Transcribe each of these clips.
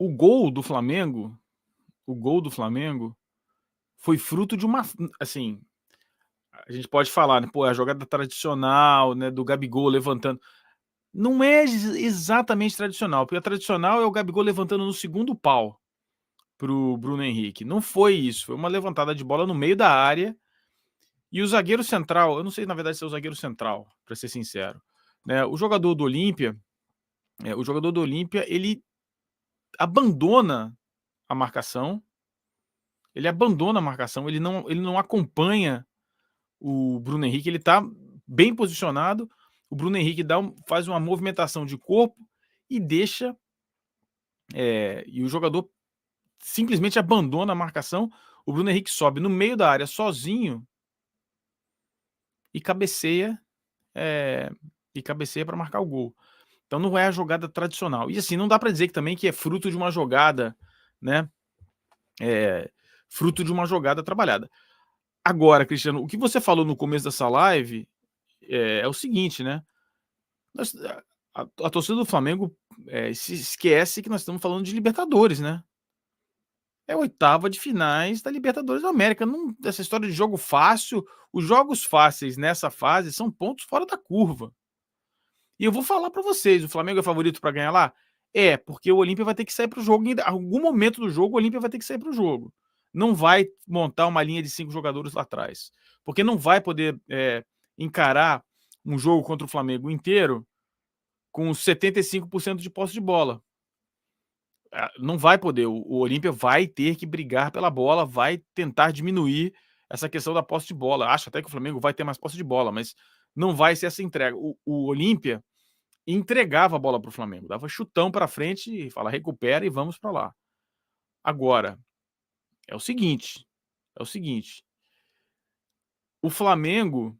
o gol do Flamengo foi fruto de uma, assim, a gente pode falar, né, pô, a jogada tradicional, né, do Gabigol levantando. Não é exatamente tradicional, porque a tradicional é o Gabigol levantando no segundo pau pro Bruno Henrique. Não foi isso, foi uma levantada de bola no meio da área e o zagueiro central, eu não sei na verdade se é o zagueiro central, para ser sincero, né? O jogador do Olímpia, ele abandona a marcação, ele não acompanha o Bruno Henrique, ele tá bem posicionado, o Bruno Henrique faz uma movimentação de corpo e deixa, e o jogador simplesmente abandona a marcação, o Bruno Henrique sobe no meio da área sozinho e cabeceia, para marcar o gol. Então não é a jogada tradicional. E assim, não dá para dizer que também que é fruto de uma jogada, né? Fruto de uma jogada trabalhada. Agora, Cristiano, o que você falou no começo dessa live é o seguinte, né? A torcida do Flamengo se esquece que nós estamos falando de Libertadores, né? É a oitava de finais da Libertadores da América. Não, essa história de jogo fácil, os jogos fáceis nessa fase são pontos fora da curva. E eu vou falar para vocês, o Flamengo é favorito para ganhar lá? É, porque o Olímpia vai ter que sair para o jogo. Em algum momento do jogo, o Olímpia vai ter que sair para o jogo. Não vai montar uma linha de 5 jogadores lá atrás. Porque não vai poder encarar um jogo contra o Flamengo inteiro com 75% de posse de bola. Não vai poder. O Olímpia vai ter que brigar pela bola, vai tentar diminuir essa questão da posse de bola. Acho até que o Flamengo vai ter mais posse de bola, mas não vai ser essa entrega. O Olímpia entregava a bola para o Flamengo, dava chutão para frente e fala recupera e vamos para lá. Agora, é o seguinte, o Flamengo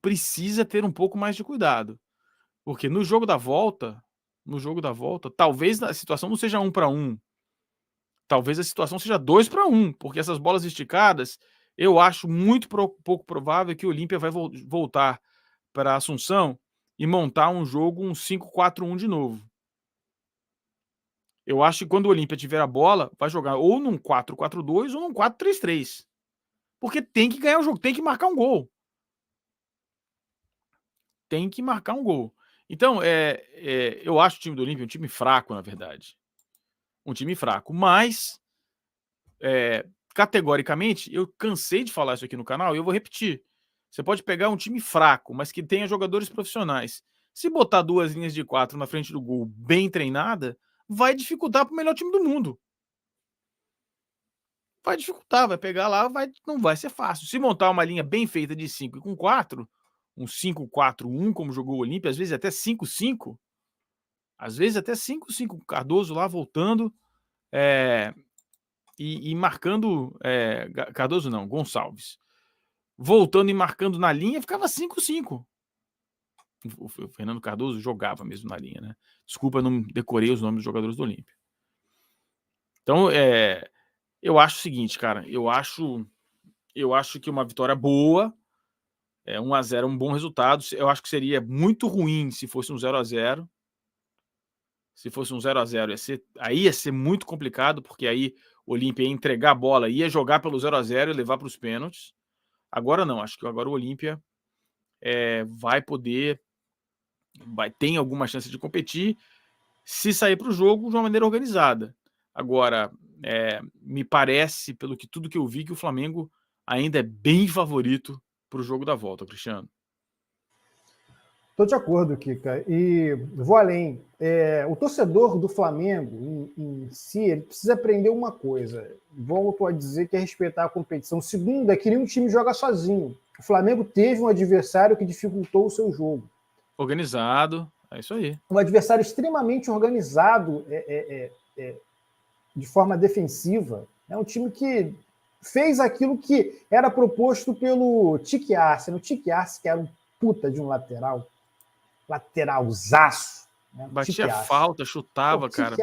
precisa ter um pouco mais de cuidado, porque no jogo da volta, talvez a situação não seja 1-1, talvez a situação seja 2-1, porque essas bolas esticadas, eu acho muito pouco provável que o Olímpia vai voltar para Assunção e montar um jogo, um 5-4-1 de novo. Eu acho que quando o Olímpia tiver a bola, vai jogar ou num 4-4-2 ou num 4-3-3. Porque tem que ganhar o jogo, tem que marcar um gol. Tem que marcar um gol. Então, eu acho o time do Olímpia um time fraco, na verdade. Um time fraco. Mas, categoricamente, eu cansei de falar isso aqui no canal e eu vou repetir. Você pode pegar um time fraco, mas que tenha jogadores profissionais. Se botar 2 linhas de 4 na frente do gol bem treinada, vai dificultar para o melhor time do mundo. Vai dificultar, vai pegar lá, não vai ser fácil. Se montar uma linha bem feita de 5 e com 4, um 5-4-1, como jogou o Olímpia, às vezes até 5-5, Cardoso lá voltando e marcando. Cardoso não, Gonçalves. Voltando e marcando na linha, ficava 5-5. O Fernando Cardoso jogava mesmo na linha, né? Desculpa, eu não decorei os nomes dos jogadores do Olímpia. Então, eu acho o seguinte, cara, eu acho que uma vitória boa, 1-0 é um bom resultado. Eu acho que seria muito ruim se fosse um 0-0. Se fosse um 0-0, aí ia ser muito complicado, porque aí o Olímpia ia entregar a bola, ia jogar pelo 0-0 e levar para os pênaltis. Agora não, acho que agora o Olímpia tem alguma chance de competir se sair para o jogo de uma maneira organizada. Agora, me parece, pelo que tudo que eu vi, que o Flamengo ainda é bem favorito para o jogo da volta, Cristiano. Estou de acordo, Kika. E vou além. O torcedor do Flamengo, em si, ele precisa aprender uma coisa. Volto a dizer que é respeitar a competição. Segundo, é que nenhum time joga sozinho. O Flamengo teve um adversário que dificultou o seu jogo. Organizado, é isso aí. Um adversário extremamente organizado de forma defensiva. É um time que fez aquilo que era proposto pelo Tique Arce. O Tique Arce, que era um puta de um lateralzaço. Né? Batia falta, chutava, cara.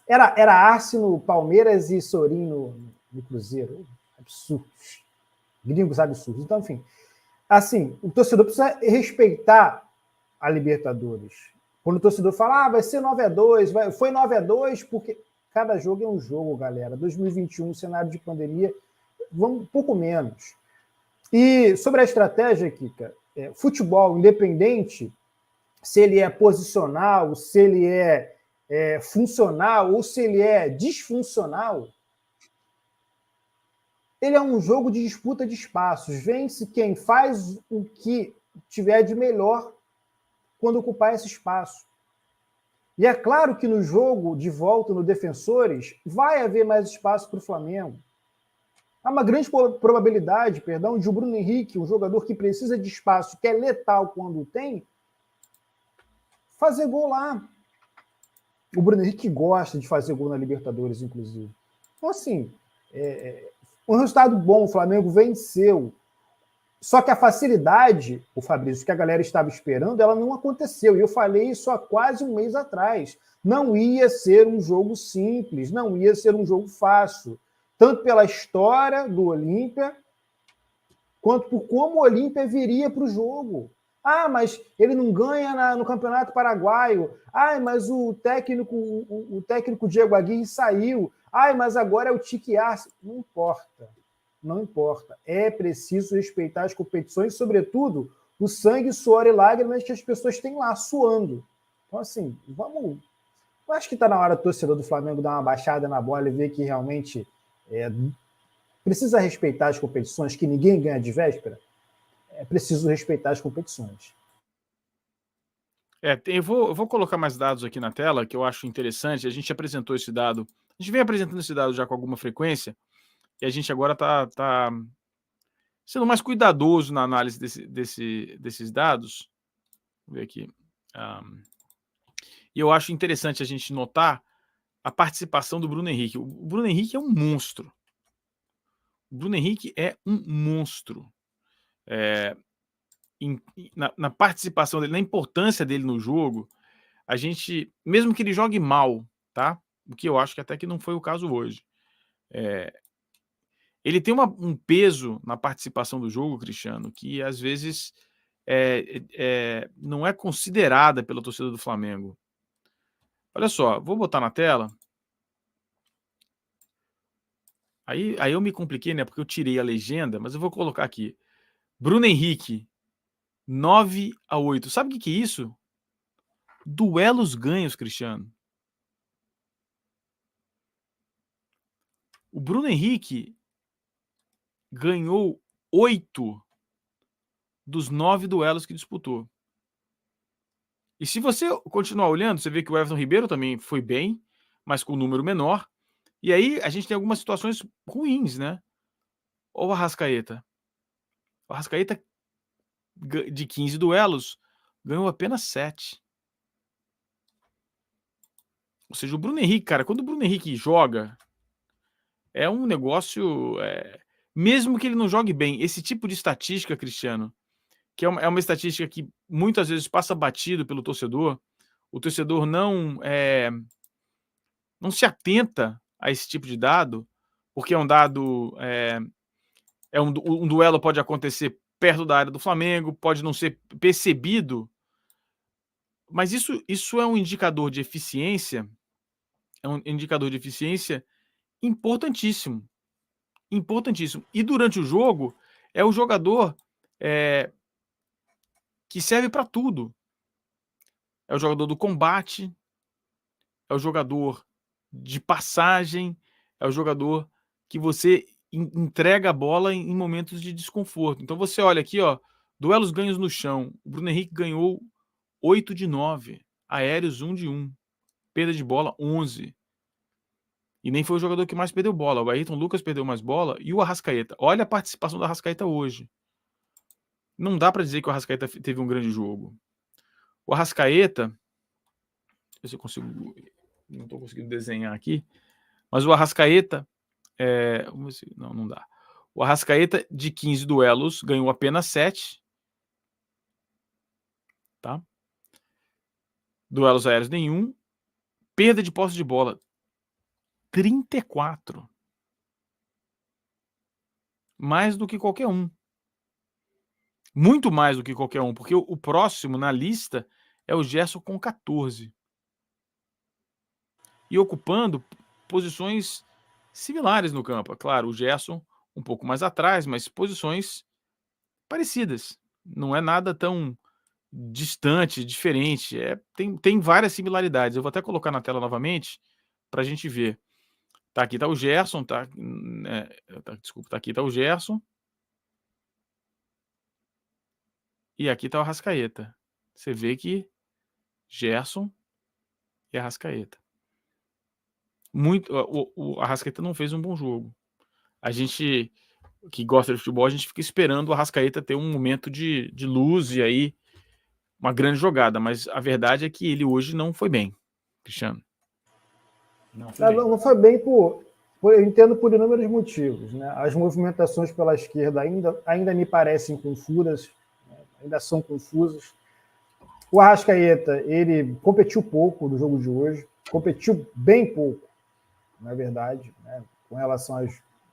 Era Arce no Palmeiras e Sorin no Cruzeiro. Absurdos. Gringos absurdos. Então, enfim. Assim, o torcedor precisa respeitar a Libertadores. Quando o torcedor fala, vai ser 9-2, foi 9-2, porque cada jogo é um jogo, galera. 2021, cenário de pandemia, vamos um pouco menos. E sobre a estratégia, Kika, futebol independente, se ele é posicional, se ele é funcional ou se ele é disfuncional, ele é um jogo de disputa de espaços. Vence quem faz o que tiver de melhor quando ocupar esse espaço. E é claro que no jogo de volta no Defensores vai haver mais espaço para o Flamengo. Há uma grande probabilidade, de o Bruno Henrique, um jogador que precisa de espaço, que é letal quando tem, fazer gol lá. O Bruno Henrique gosta de fazer gol na Libertadores, inclusive. Então, assim, um resultado bom, o Flamengo venceu. Só que a facilidade, o Fabrício, que a galera estava esperando, ela não aconteceu. E eu falei isso há quase um mês atrás. Não ia ser um jogo simples, não ia ser um jogo fácil. Tanto pela história do Olímpia, quanto por como o Olímpia viria para o jogo. Ah, mas ele não ganha no Campeonato Paraguaio. Ah, mas o técnico Diego Aguirre saiu. Ah, mas agora é o Tique Arce. Não importa. Não importa. É preciso respeitar as competições, sobretudo o sangue, suor e lágrimas que as pessoas têm lá suando. Então, assim, vamos. Eu acho que está na hora do torcedor do Flamengo dar uma baixada na bola e ver que realmente precisa respeitar as competições, que ninguém ganha de véspera. É preciso respeitar as competições. Eu vou colocar mais dados aqui na tela que eu acho interessante. A gente apresentou esse dado. A gente vem apresentando esse dado já com alguma frequência. E a gente agora está sendo mais cuidadoso na análise desses dados. Vou ver aqui. E eu acho interessante a gente notar a participação do Bruno Henrique. O Bruno Henrique é um monstro. O Bruno Henrique é um monstro. Na participação dele, na importância dele no jogo, a gente, mesmo que ele jogue mal, tá? O que eu acho que até que não foi o caso hoje. Ele tem um peso na participação do jogo, Cristiano, que às vezes não é considerada pela torcida do Flamengo. Olha só, vou botar na tela. Aí eu me compliquei, né? Porque eu tirei a legenda, mas eu vou colocar aqui. Bruno Henrique, 9-8. Sabe o que é isso? Duelos ganhos, Cristiano. O Bruno Henrique ganhou 8 dos 9 duelos que disputou. E se você continuar olhando, você vê que o Everton Ribeiro também foi bem, mas com um número menor. E aí a gente tem algumas situações ruins, né? Ou o Arrascaeta. O Arrascaeta, de 15 duelos, ganhou apenas 7. Ou seja, o Bruno Henrique, cara, quando o Bruno Henrique joga, é um negócio... mesmo que ele não jogue bem, esse tipo de estatística, Cristiano, que é uma estatística que muitas vezes passa batido pelo torcedor, o torcedor não se atenta a esse tipo de dado, porque é um dado... um duelo pode acontecer perto da área do Flamengo, pode não ser percebido, mas isso é um indicador de eficiência, importantíssimo. Importantíssimo. E durante o jogo, é o jogador que serve para tudo. É o jogador do combate, é o jogador de passagem, é o jogador que você entrega a bola em momentos de desconforto. Então você olha aqui, ó, duelos ganhos no chão. O Bruno Henrique ganhou 8 de 9, aéreos 1 de 1, perda de bola 11. E nem foi o jogador que mais perdeu bola. O Ayrton Lucas perdeu mais bola e o Arrascaeta. Olha a participação do Arrascaeta hoje. Não dá para dizer que o Arrascaeta teve um grande jogo. O Arrascaeta, deixa eu ver se eu consigo, não estou conseguindo desenhar aqui, mas o Arrascaeta, não dá. O Arrascaeta, de 15 duelos, ganhou apenas 7. Tá? Duelos aéreos nenhum. Perda de posse de bola, 34. Mais do que qualquer um. Muito mais do que qualquer um, porque o próximo na lista é o Gerson com 14. E ocupando posições similares no campo. É claro, o Gerson um pouco mais atrás, mas posições parecidas. Não é nada tão distante, diferente. Tem várias similaridades. Eu vou até colocar na tela novamente para a gente ver. Tá, aqui tá o Gerson, desculpa, aqui tá o Gerson. E aqui tá o Arrascaeta. Você vê que Gerson e Arrascaeta. O Arrascaeta não fez um bom jogo. A gente que gosta de futebol, a gente fica esperando o Arrascaeta ter um momento de luz e aí uma grande jogada, mas a verdade é que ele hoje não foi bem, Cristiano. Não foi bem eu entendo por inúmeros motivos, né? As movimentações pela esquerda ainda me parecem confusas, né? Ainda são confusas. O Arrascaeta, ele competiu pouco no jogo de hoje, competiu bem pouco, na verdade, né? Com relação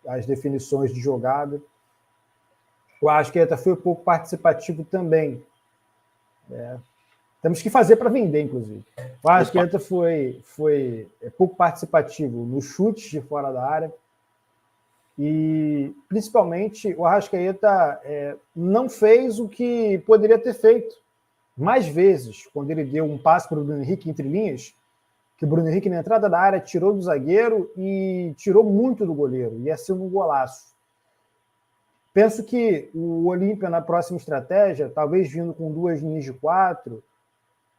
às definições de jogada. O Arrascaeta foi pouco participativo também. Temos que fazer para vender, inclusive. O Arrascaeta foi pouco participativo nos chutes de fora da área e, principalmente, o Arrascaeta não fez o que poderia ter feito mais vezes, quando ele deu um passe para o Bruno Henrique entre linhas, que o Bruno Henrique, na entrada da área, tirou do zagueiro e tirou muito do goleiro. Ia ser um golaço. Penso que o Olímpia, na próxima estratégia, talvez vindo com 2 linhas de 4,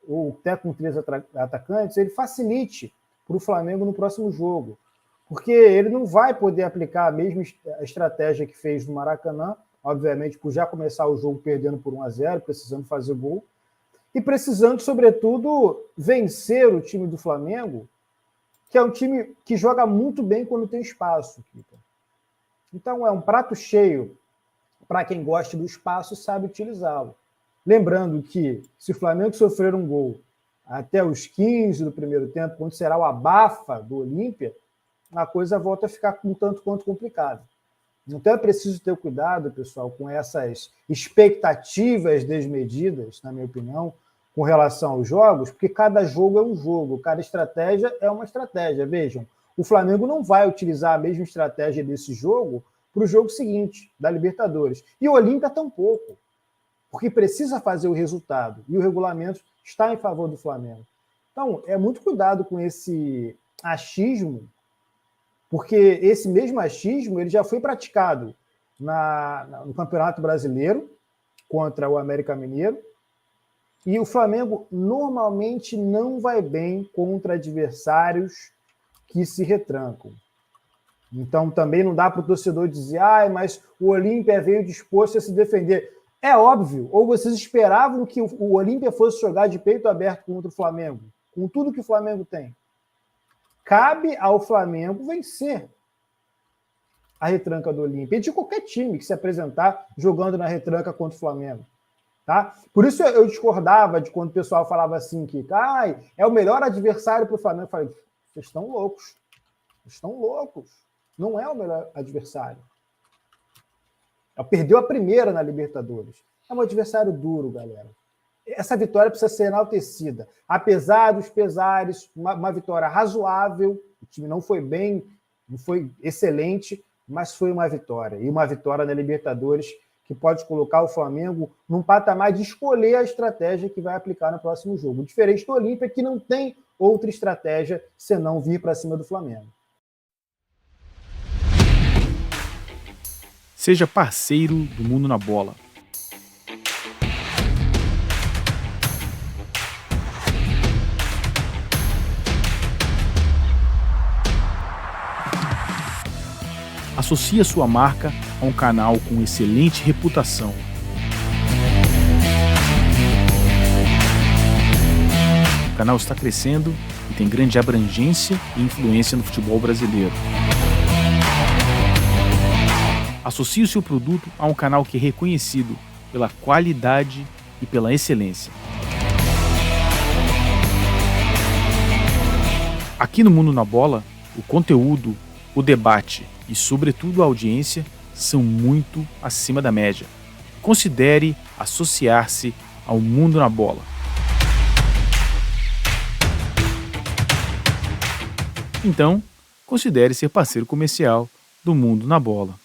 ou até com 3 atacantes, ele facilite para o Flamengo no próximo jogo. Porque ele não vai poder aplicar a mesma estratégia que fez no Maracanã, obviamente, por já começar o jogo perdendo por 1-0, precisando fazer gol, e precisando, sobretudo, vencer o time do Flamengo, que é um time que joga muito bem quando tem espaço. Então, é um prato cheio para quem gosta do espaço e sabe utilizá-lo. Lembrando que, se o Flamengo sofrer um gol até os 15 do primeiro tempo, quando será o abafa do Olímpia, a coisa volta a ficar um tanto quanto complicada. Então é preciso ter cuidado, pessoal, com essas expectativas desmedidas, na minha opinião, com relação aos jogos, porque cada jogo é um jogo, cada estratégia é uma estratégia. Vejam, o Flamengo não vai utilizar a mesma estratégia desse jogo para o jogo seguinte, da Libertadores. E o Olímpia tampouco, porque precisa fazer o resultado, e o regulamento está em favor do Flamengo. Então, é muito cuidado com esse achismo, porque esse mesmo achismo ele já foi praticado no Campeonato Brasileiro contra o América Mineiro, e o Flamengo normalmente não vai bem contra adversários que se retrancam. Então também não dá para o torcedor dizer mas o Olímpia veio disposto a se defender. É óbvio, ou vocês esperavam que o Olímpia fosse jogar de peito aberto contra o Flamengo, com tudo que o Flamengo tem. Cabe ao Flamengo vencer a retranca do Olímpia, e de qualquer time que se apresentar jogando na retranca contra o Flamengo. Tá? Por isso eu discordava de quando o pessoal falava assim que é o melhor adversário para o Flamengo. Eu falei, vocês estão loucos. Vocês estão loucos. Não é o melhor adversário. Perdeu a primeira na Libertadores. É um adversário duro, galera. Essa vitória precisa ser enaltecida. Apesar dos pesares, uma vitória razoável. O time não foi bem, não foi excelente, mas foi uma vitória. E uma vitória na Libertadores que pode colocar o Flamengo num patamar de escolher a estratégia que vai aplicar no próximo jogo. Diferente do Olímpia, que não tem outra estratégia senão vir para cima do Flamengo. Seja parceiro do Mundo na Bola. Associe a sua marca a um canal com excelente reputação. O canal está crescendo e tem grande abrangência e influência no futebol brasileiro. Associe o seu produto a um canal que é reconhecido pela qualidade e pela excelência. Aqui no Mundo na Bola, o conteúdo, o debate e, sobretudo, a audiência são muito acima da média. Considere associar-se ao Mundo na Bola. Então, considere ser parceiro comercial do Mundo na Bola.